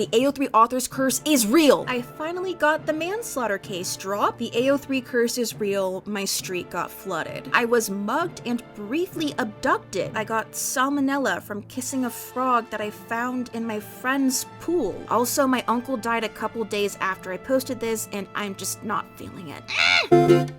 The AO3 author's curse is real! I finally got the manslaughter case dropped. The AO3 curse is real. My street got flooded. I was mugged and briefly abducted. I got salmonella from kissing a frog that I found in my friend's pool. Also, my uncle died a couple days after I posted this, and I'm just not feeling it.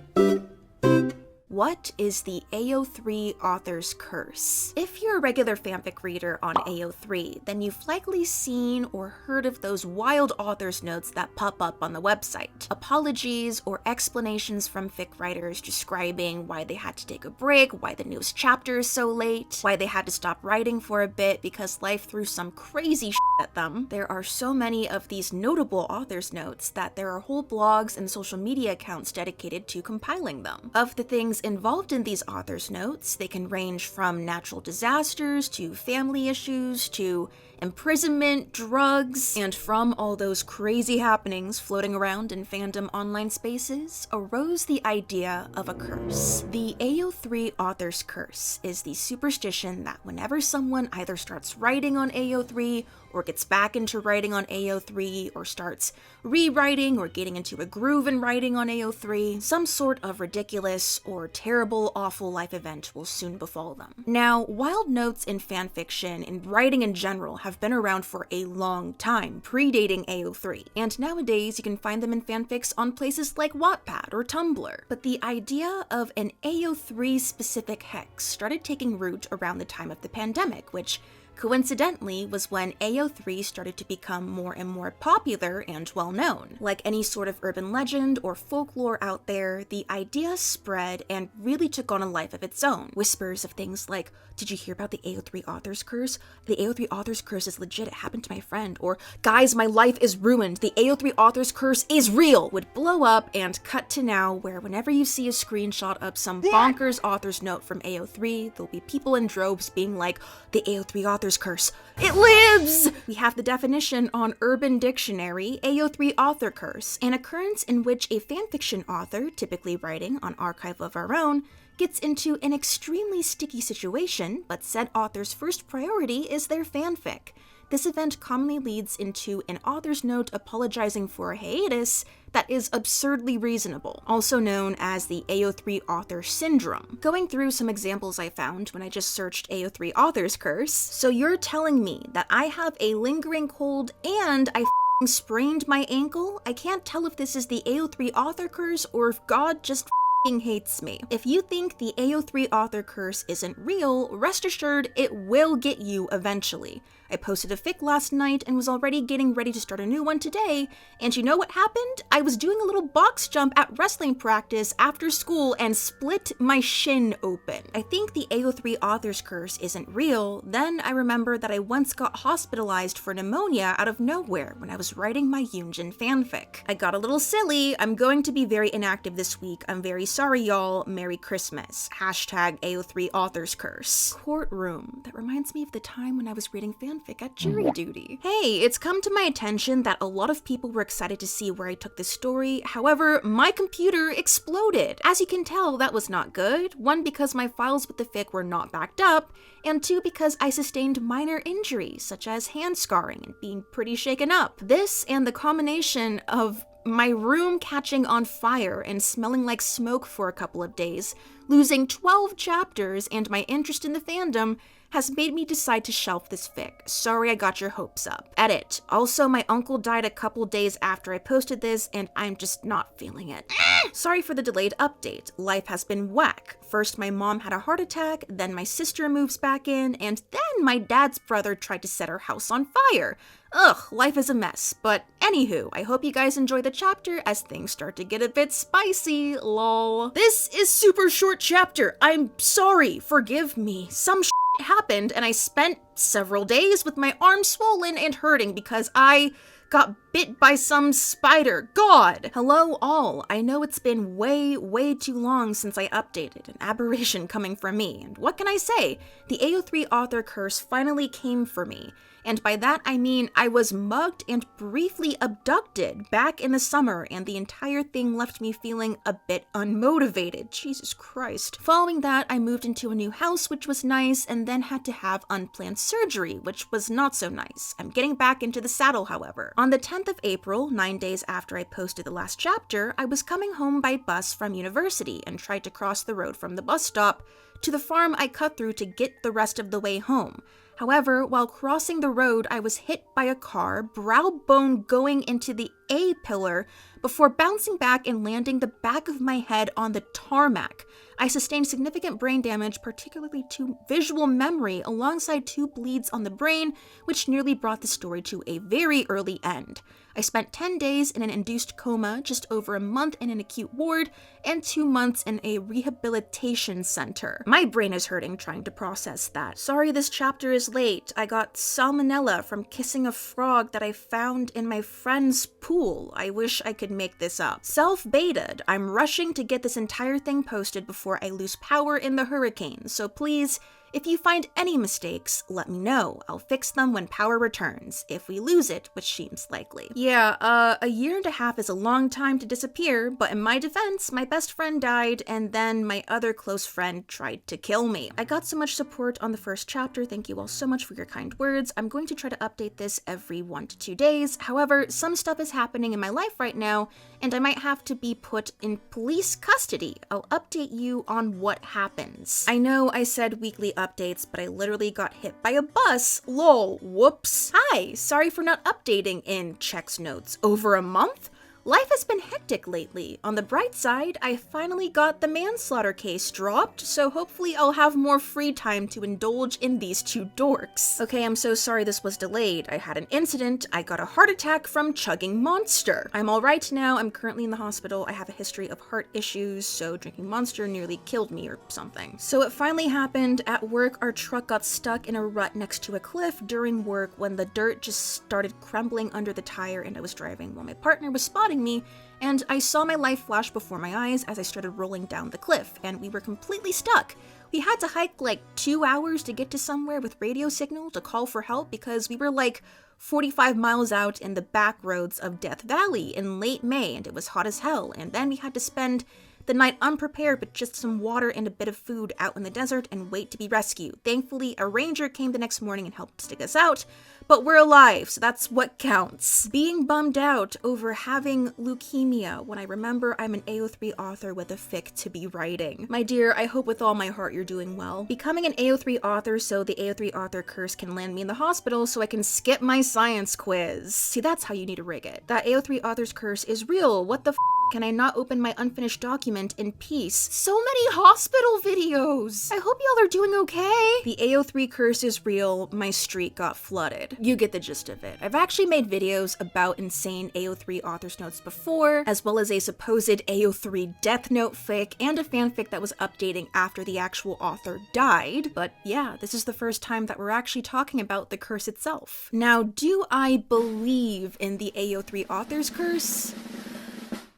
What is the AO3 author's curse? If you're a regular fanfic reader on AO3, then you've likely seen or heard of those wild author's notes that pop up on the website. Apologies or explanations from fic writers describing why they had to take a break, why the newest chapter is so late, why they had to stop writing for a bit because life threw some crazy shit at them. There are so many of these notable author's notes that there are whole blogs and social media accounts dedicated to compiling them. Of the things involved in these author's notes, they can range from natural disasters to family issues to imprisonment, drugs, and from all those crazy happenings floating around in fandom online spaces arose the idea of a curse. The AO3 author's curse is the superstition that whenever someone either starts writing on AO3 or gets back into writing on AO3 or starts rewriting or getting into a groove in writing on AO3, some sort of ridiculous or terrible, awful life event will soon befall them. Now, wild notes in fanfiction and writing in general have been around for a long time, predating AO3, and nowadays you can find them in fanfics on places like Wattpad or Tumblr. But the idea of an AO3 specific hex started taking root around the time of the pandemic, which coincidentally was when AO3 started to become more and more popular and well-known. Like any sort of urban legend or folklore out there, the idea spread and really took on a life of its own. Whispers of things like, "Did you hear about the AO3 author's curse? The AO3 author's curse is legit, it happened to my friend," or "Guys, my life is ruined, the AO3 author's curse is real," would blow up and cut to now, where whenever you see a screenshot of some bonkers author's note from AO3, there'll be people in droves being like, "The AO3 author's curse, it lives!" We have the definition on Urban Dictionary, AO3 author curse, an occurrence in which a fanfiction author, typically writing on Archive of Our Own, gets into an extremely sticky situation, but said author's first priority is their fanfic. This event commonly leads into an author's note apologizing for a hiatus that is absurdly reasonable, also known as the AO3 author syndrome. Going through some examples I found when I just searched AO3 author's curse, so you're telling me that I have a lingering cold and I sprained my ankle? I can't tell if this is the AO3 author curse or if God just hates me. If you think the AO3 author curse isn't real, rest assured it will get you eventually. I posted a fic last night and was already getting ready to start a new one today, and you know what happened? I was doing a little box jump at wrestling practice after school and split my shin open. I think the AO3 author's curse isn't real. Then I remember that I once got hospitalized for pneumonia out of nowhere when I was writing my Yunjin fanfic. I got a little silly. I'm going to be very inactive this week. I'm very sorry, y'all. Merry Christmas. Hashtag AO3 author's curse. Courtroom. That reminds me of the time when I was reading fanfic at jury duty. Hey, it's come to my attention that a lot of people were excited to see where I took this story. However, my computer exploded. As you can tell, that was not good. One, because my files with the fic were not backed up, and two, because I sustained minor injuries, such as hand scarring and being pretty shaken up. This and the combination of my room catching on fire and smelling like smoke for a couple of days, losing 12 chapters, and my interest in the fandom has made me decide to shelf this fic. Sorry I got your hopes up. Edit. Also, my uncle died a couple days after I posted this, and I'm just not feeling it. Sorry for the delayed update. Life has been whack. First, my mom had a heart attack, then my sister moves back in, and then my dad's brother tried to set our house on fire. Ugh, life is a mess. But anywho, I hope you guys enjoy the chapter as things start to get a bit spicy, lol. This is super short chapter. I'm sorry, forgive me. Some happened and I spent several days with my arm swollen and hurting because I got bit by some spider. God! Hello all. I know it's been way too long since I updated, an aberration coming from me, and what can I say? The AO3 author curse finally came for me. And by that I mean I was mugged and briefly abducted back in the summer, and the entire thing left me feeling a bit unmotivated. Jesus Christ. Following that, I moved into a new house, which was nice, and then had to have unplanned surgery, which was not so nice. I'm getting back into the saddle, however. On the 10th of April, 9 days after I posted the last chapter, I was coming home by bus from university and tried to cross the road from the bus stop to the farm I cut through to get the rest of the way home. However, while crossing the road, I was hit by a car, brow bone going into the A pillar before bouncing back and landing the back of my head on the tarmac. I sustained significant brain damage, particularly to visual memory, alongside 2 bleeds on the brain, which nearly brought the story to a very early end. I spent 10 days in an induced coma, just over a month in an acute ward, and 2 months in a rehabilitation center. My brain is hurting trying to process that. Sorry this chapter is late. I got salmonella from kissing a frog that I found in my friend's pool. I wish I could make this up. Self-baited. I'm rushing to get this entire thing posted before I lose power in the hurricane, so please, if you find any mistakes, let me know. I'll fix them when power returns, if we lose it, which seems likely. Yeah, a year and a half is a long time to disappear, but in my defense, my best friend died, and then my other close friend tried to kill me. I got so much support on the first chapter, thank you all so much for your kind words. I'm going to try to update this every 1 to 2 days. However, some stuff is happening in my life right now, and I might have to be put in police custody. I'll update you on what happens. I know I said weekly updates, but I literally got hit by a bus. Lol, whoops. Hi, sorry for not updating in checks notes. Over a month? Life has been hectic lately. On the bright side, I finally got the manslaughter case dropped, so hopefully I'll have more free time to indulge in these 2 dorks. Okay, I'm so sorry this was delayed. I had an incident. I got a heart attack from chugging Monster. I'm alright now. I'm currently in the hospital. I have a history of heart issues, so drinking Monster nearly killed me or something. So it finally happened. At work, our truck got stuck in a rut next to a cliff during work when the dirt just started crumbling under the tire and I was driving while my partner was spotting me, and I saw my life flash before my eyes as I started rolling down the cliff, and we were completely stuck. We had to hike like 2 hours to get to somewhere with radio signal to call for help because we were like 45 miles out in the back roads of Death Valley in late May, and it was hot as hell, and then we had to spend the night unprepared with just some water and a bit of food out in the desert and wait to be rescued. Thankfully, a ranger came the next morning and helped stick us out, but we're alive, so that's what counts. Being bummed out over having leukemia when I remember I'm an AO3 author with a fic to be writing. My dear, I hope with all my heart you're doing well. Becoming an AO3 author so the AO3 author curse can land me in the hospital so I can skip my science quiz. See, that's how you need to rig it. That AO3 author's curse is real. What the f***? Can I not open my unfinished document in peace? So many hospital videos! I hope y'all are doing okay. The AO3 curse is real. My street got flooded. You get the gist of it. I've actually made videos about insane AO3 author's notes before, as well as a supposed AO3 Death Note fic and a fanfic that was updating after the actual author died. But yeah, this is the first time that we're actually talking about the curse itself. Now, do I believe in the AO3 author's curse?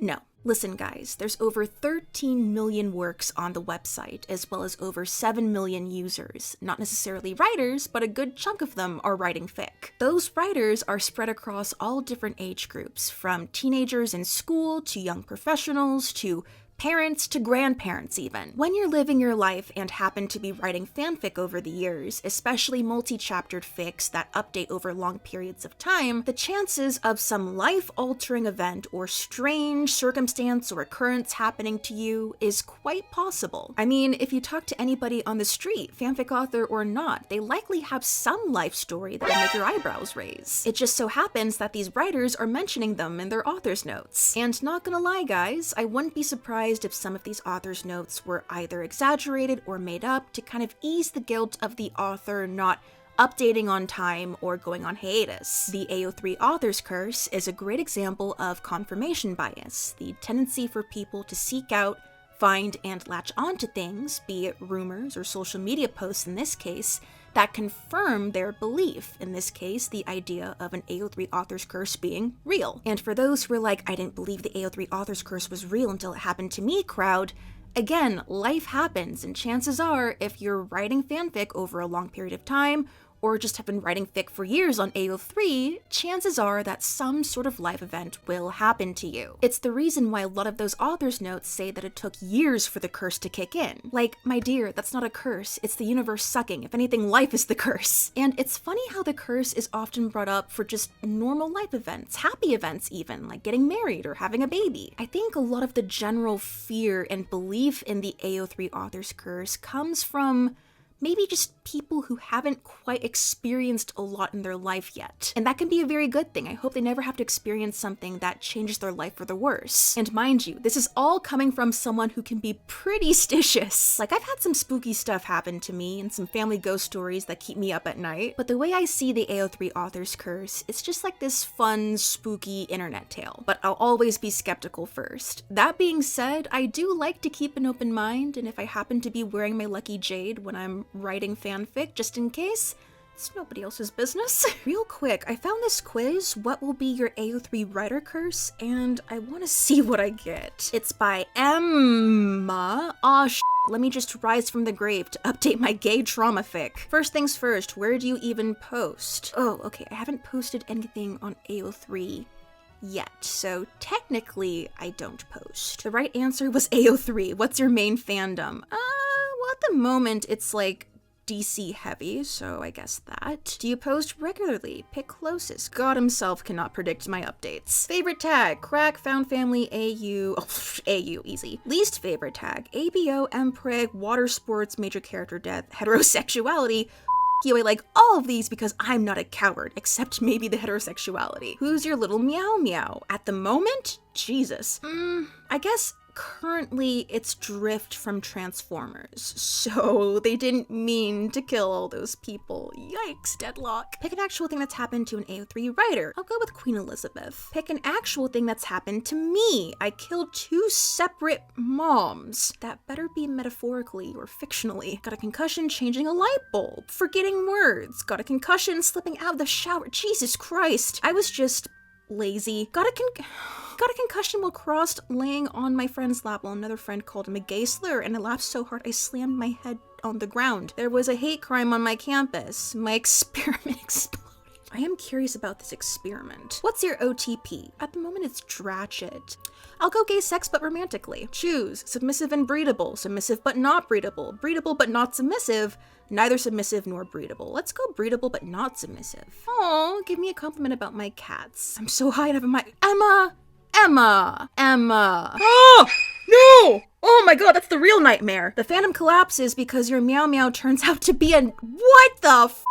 No. Listen guys, there's over 13 million works on the website, as well as over 7 million users. Not necessarily writers, but a good chunk of them are writing fic. Those writers are spread across all different age groups, from teenagers in school to young professionals to parents to grandparents even. When you're living your life and happen to be writing fanfic over the years, especially multi-chaptered fics that update over long periods of time, the chances of some life-altering event or strange circumstance or occurrence happening to you is quite possible. I mean, if you talk to anybody on the street, fanfic author or not, they likely have some life story that will make your eyebrows raise. It just so happens that these writers are mentioning them in their author's notes. And not gonna lie guys, I wouldn't be surprised if some of these author's notes were either exaggerated or made up to kind of ease the guilt of the author not updating on time or going on hiatus. The AO3 author's curse is a great example of confirmation bias, the tendency for people to seek out, find, and latch onto things, be it rumors or social media posts in this case, that confirm their belief, in this case, the idea of an AO3 author's curse being real. And for those who are like, I didn't believe the AO3 author's curse was real until it happened to me crowd, again, life happens, and chances are, if you're writing fanfic over a long period of time, or just have been writing fic for years on AO3, chances are that some sort of life event will happen to you. It's the reason why a lot of those author's notes say that it took years for the curse to kick in. Like, my dear, that's not a curse, it's the universe sucking. If anything, life is the curse. And it's funny how the curse is often brought up for just normal life events, happy events even, like getting married or having a baby. I think a lot of the general fear and belief in the AO3 author's curse comes from maybe just people who haven't quite experienced a lot in their life yet. And that can be a very good thing. I hope they never have to experience something that changes their life for the worse. And mind you, this is all coming from someone who can be pretty stitious. Like, I've had some spooky stuff happen to me and some family ghost stories that keep me up at night, but the way I see the AO3 author's curse, it's just like this fun, spooky internet tale. But I'll always be skeptical first. That being said, I do like to keep an open mind, and if I happen to be wearing my lucky jade when I'm writing fanfic, just in case, it's nobody else's business. Real quick, I found this quiz, what will be your AO3 writer curse, and I want to see what I get. It's by Emma. Let me just rise from the grave to update my gay trauma fic. First things first, where do you even post? Oh, okay, I haven't posted anything on AO3 yet, so technically I don't post. The right answer was AO3. What's your main fandom? Well, at the moment it's like DC heavy, so I guess that. Do you post regularly? Pick closest. God himself cannot predict my updates. Favorite tag, crack, found family, AU, AU, easy. Least favorite tag, ABO, MPreg, water sports, major character death, heterosexuality. You, I like all of these because I'm not a coward, except maybe the heterosexuality. Who's your little meow meow? At the moment? Jesus. I guess currently it's Drift from Transformers, so they didn't mean to kill all those people. Yikes, deadlock. Pick an actual thing that's happened to an AO3 writer. I'll go with Queen Elizabeth. Pick an actual thing that's happened to me. I killed 2 separate moms. That better be metaphorically or fictionally. Got a concussion changing a light bulb. Forgetting words. Got a concussion slipping out of the shower. Jesus Christ. I was just lazy. Got a concussion while crossed laying on my friend's lap while another friend called him a gay slur, and I laughed so hard I slammed my head on the ground. There was a hate crime on my campus. My experiment exploded. I am curious about this experiment. What's your OTP? At the moment it's Dratchet. I'll go gay sex but romantically. Choose submissive and breedable, submissive but not breedable, breedable but not submissive, neither submissive nor breedable. Let's go breedable but not submissive. Oh, give me a compliment about my cats. I'm so high on my Emma. Oh, no! Oh my god, that's the real nightmare. The fandom collapses because your meow meow turns out to be what the f?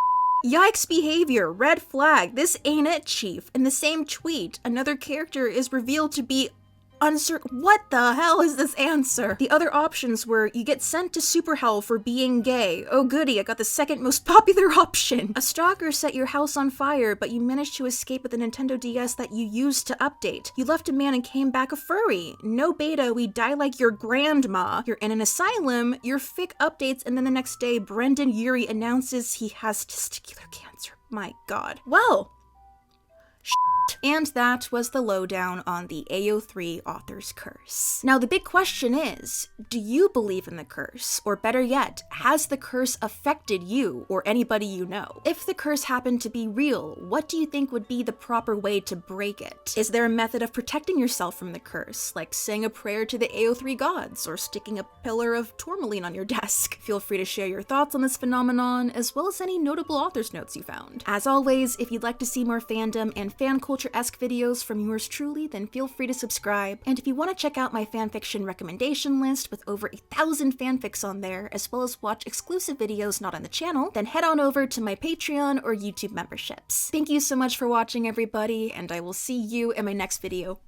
Yikes behavior, red flag, this ain't it, chief. In the same tweet, another character is revealed to be uncertain. What the hell is this answer? The other options were you get sent to super hell for being gay. Oh goody, I got the second most popular option. A stalker set your house on fire, but you managed to escape with a Nintendo DS that you used to update. You left a man and came back a furry. No beta, we die like your grandma. You're in an asylum, your fic updates, and then the next day, Brendan Urie announces he has testicular cancer. My god. Well, and that was the lowdown on the AO3 author's curse. Now the big question is, do you believe in the curse? Or better yet, has the curse affected you or anybody you know? If the curse happened to be real, what do you think would be the proper way to break it? Is there a method of protecting yourself from the curse, like saying a prayer to the AO3 gods or sticking a pillar of tourmaline on your desk? Feel free to share your thoughts on this phenomenon, as well as any notable author's notes you found. As always, if you'd like to see more fandom and fan culture-esque videos from yours truly, then feel free to subscribe. And if you want to check out my fanfiction recommendation list with over 1,000 fanfics on there, as well as watch exclusive videos not on the channel, then head on over to my Patreon or YouTube memberships. Thank you so much for watching, everybody, and I will see you in my next video.